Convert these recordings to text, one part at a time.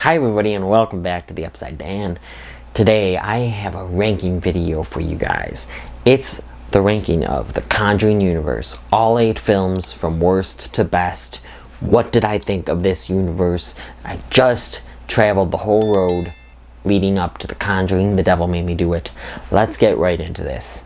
Hi everybody and welcome back to the Upside Down. Today I have a ranking video for you guys. It's the ranking of the Conjuring universe. All 8 films from worst to best. What did I think of this universe? I just traveled the whole road leading up to the Conjuring, The Devil Made Me Do It. Let's get right into this.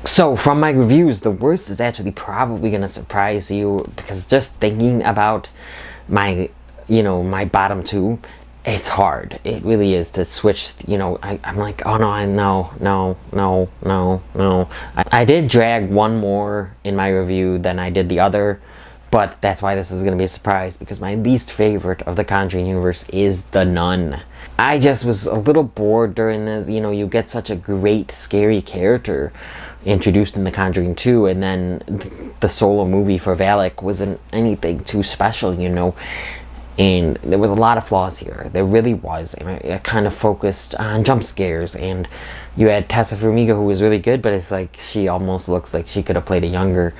So, from my reviews, the worst is actually probably going to surprise you, because just thinking about my bottom 2, it's hard. It really is to switch, I'm like, oh no. I did drag one more in my review than I did the other, but that's why this is going to be a surprise, because my least favorite of the Conjuring universe is The Nun. I just was a little bored during this. You get such a great, scary character introduced in The Conjuring 2, and then the solo movie for Valak wasn't anything too special, and there was a lot of flaws here. There really was, and it kind of focused on jump scares, and you had Taissa Farmiga, who was really good, but it's like she almost looks like she could have played a younger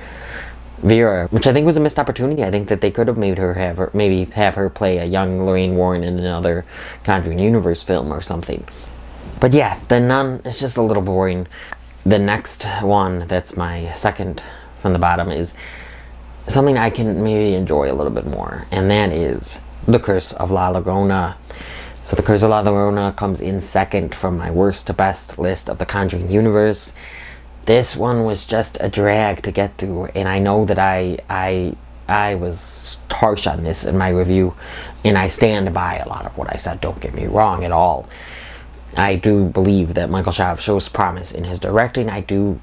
Vera, which I think was a missed opportunity. I think that they could have made her have her play a young Lorraine Warren in another Conjuring universe film or something. But yeah, The Nun is just a little boring. The next one, that's my second from the bottom, is something I can maybe enjoy a little bit more, and that is The Curse of La Llorona. So The Curse of La Llorona comes in second from my worst to best list of the Conjuring universe. This one was just a drag to get through, and I know that I was harsh on this in my review, and I stand by a lot of what I said, don't get me wrong at all. I do believe that Michael Schaub shows promise in his directing. I do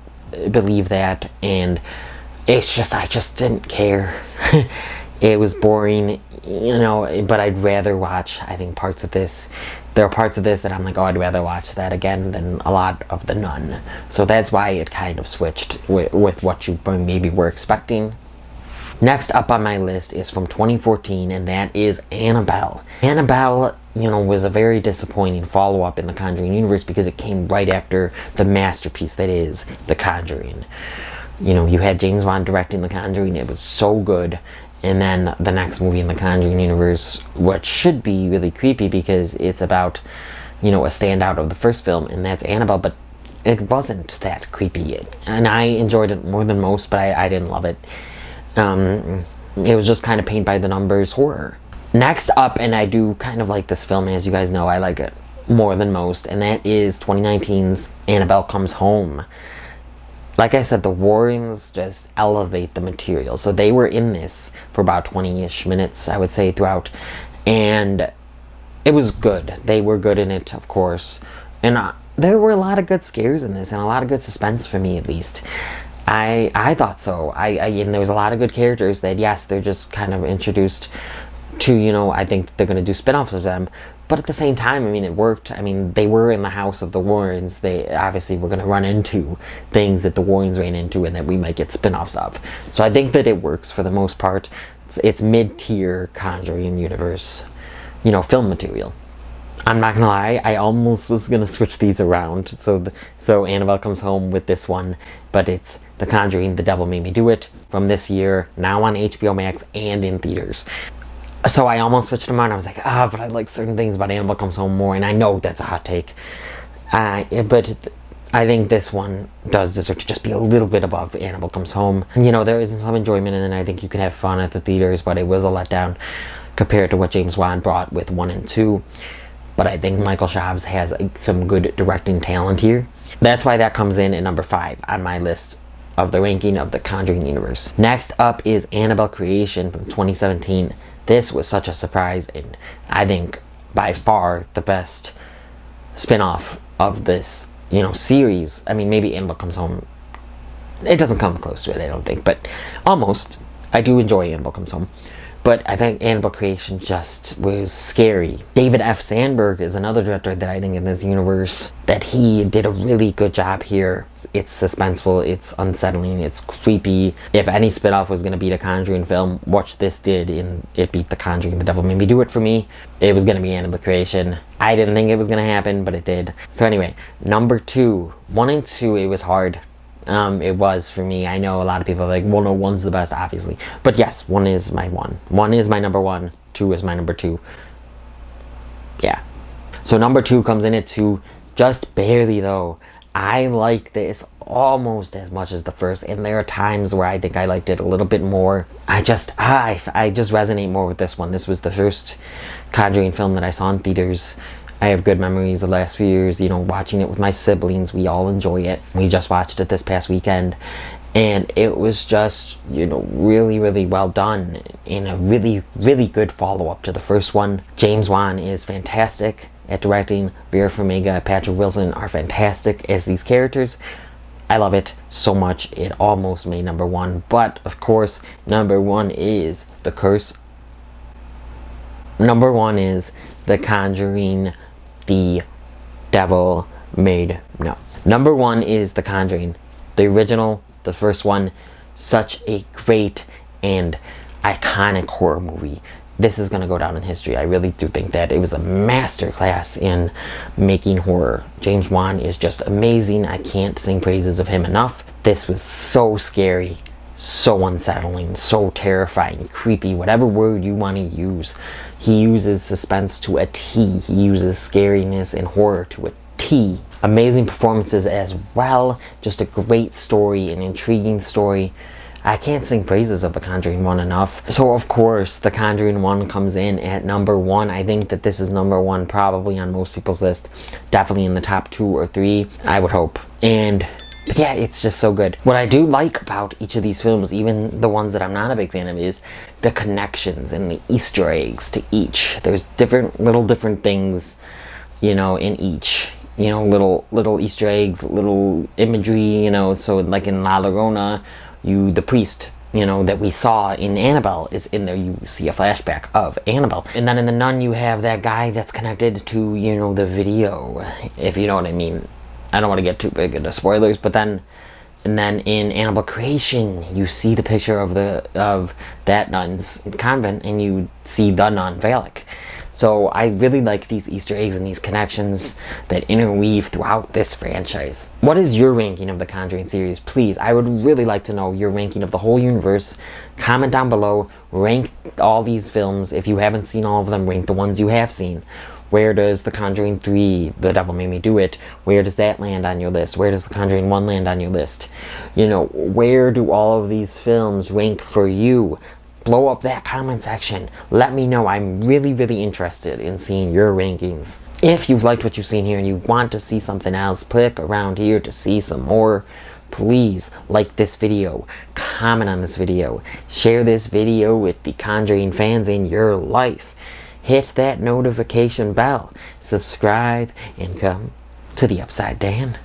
believe that, and it's just, I just didn't care. It was boring, but I'd rather watch, I think, parts of this. There are parts of this that I'm like, oh, I'd rather watch that again than a lot of The Nun. So that's why it kind of switched with what you maybe were expecting. Next up on my list is from 2014, and that is Annabelle. Annabelle, was a very disappointing follow-up in the Conjuring universe, because it came right after the masterpiece that is The Conjuring. You had James Wan directing The Conjuring. It was so good. And then the next movie in the Conjuring universe, which should be really creepy because it's about, a standout of the first film, and that's Annabelle, but it wasn't that creepy. And I enjoyed it more than most, but I didn't love it. It was just kind of paint by the numbers horror. Next up, and I do kind of like this film, as you guys know, I like it more than most, and that is 2019's Annabelle Comes Home. Like I said, the Warrens just elevate the material. So they were in this for about 20-ish minutes, I would say, throughout. And it was good. They were good in it, of course. And there were a lot of good scares in this, and a lot of good suspense for me, at least. I thought so. And there was a lot of good characters that, yes, they're just kind of introduced to, I think they're going to do spin-offs of them. But at the same time, it worked. They were in the house of the Warrens. They obviously were going to run into things that the Warrens ran into and that we might get spin-offs of. So I think that it works for the most part. It's mid-tier Conjuring universe, film material. I'm not going to lie, I almost was going to switch these around. So Annabelle Comes Home with this one, but it's The Conjuring, The Devil Made Me Do It from this year, now on HBO Max and in theaters. So I almost switched them on. I was like, but I like certain things about Annabelle Comes Home more, and I know that's a hot take. But I think this one does deserve to just be a little bit above Annabelle Comes Home. There is some enjoyment in it, and I think you can have fun at the theaters, but it was a letdown compared to what James Wan brought with 1 and 2. But I think Michael Schaub has some good directing talent here. That's why that comes in at number 5 on my list of the ranking of the Conjuring universe. Next up is Annabelle Creation from 2017. This was such a surprise, and I think by far the best spin-off of this, series. Maybe Annabelle Comes Home. It doesn't come close to it, I don't think, but almost. I do enjoy Annabelle Comes Home. But I think Annabelle Creation just was scary. David F. Sandberg is another director that I think in this universe that he did a really good job here. It's suspenseful, it's unsettling, it's creepy. If any spinoff was going to beat a Conjuring film, what this did, and it beat The Conjuring, The Devil Made Me Do It for me, it was going to be Annabelle Creation. I didn't think it was going to happen, but it did. So anyway, number 2. 1 and 2, it was hard. It was for me. I know a lot of people are like, well, no, 1's the best, obviously. But yes, 1 is my 1. 1 is my number 1. 2 is my number 2. Yeah. So number 2 comes in at 2, just barely though. I like this almost as much as the first, and there are times where I think I liked it a little bit more. I just resonate more with this one. This was the first Conjuring film that I saw in theaters. I have good memories the last few years, you know, watching it with my siblings. We all enjoy it. We just watched it this past weekend, and it was just, you know, really, really well done, and a really, really good follow-up to the first one. James Wan is fantastic at directing. Taissa Farmiga, Patrick Wilson are fantastic as these characters. I love it so much. It almost made number 1, but of course, number 1 is The Curse. Number 1 is The Conjuring, The Devil Made... No. Number 1 is The Conjuring. The original, the first one. Such a great and iconic horror movie. This is going to go down in history. I really do think that it was a masterclass in making horror. James Wan is just amazing. I can't sing praises of him enough. This was so scary, so unsettling, so terrifying, creepy, whatever word you want to use. He uses suspense to a T. He uses scariness and horror to a T. Amazing performances as well. Just a great story, an intriguing story. I can't sing praises of The Conjuring 1 enough. So of course, The Conjuring 1 comes in at number 1. I think that this is number 1 probably on most people's list. Definitely in the top 2 or 3, I would hope. And yeah, it's just so good. What I do like about each of these films, even the ones that I'm not a big fan of, is the connections and the Easter eggs to each. There's different things, you know, in each. You know, little Easter eggs, little imagery, you know. So like in La Llorona, the priest, you know, that we saw in Annabelle is in there. You see a flashback of Annabelle. And then in The Nun, you have that guy that's connected to, you know, the video, if you know what I mean. I don't want to get too big into spoilers, but then, and then in Annabelle Creation, you see the picture of that nun's convent, and you see the nun Valak. So I really like these Easter eggs and these connections that interweave throughout this franchise. What is your ranking of the Conjuring series? Please, I would really like to know your ranking of the whole universe. Comment down below. Rank all these films. If you haven't seen all of them, rank the ones you have seen. Where does The Conjuring 3, The Devil Made Me Do It, where does that land on your list? Where does The Conjuring 1 land on your list? You know, where do all of these films rank for you? Blow up that comment section. Let me know. I'm really, really interested in seeing your rankings. If you've liked what you've seen here and you want to see something else, click around here to see some more. Please like this video, comment on this video, share this video with the Conjuring fans in your life. Hit that notification bell, subscribe, and come to the Upside Dan.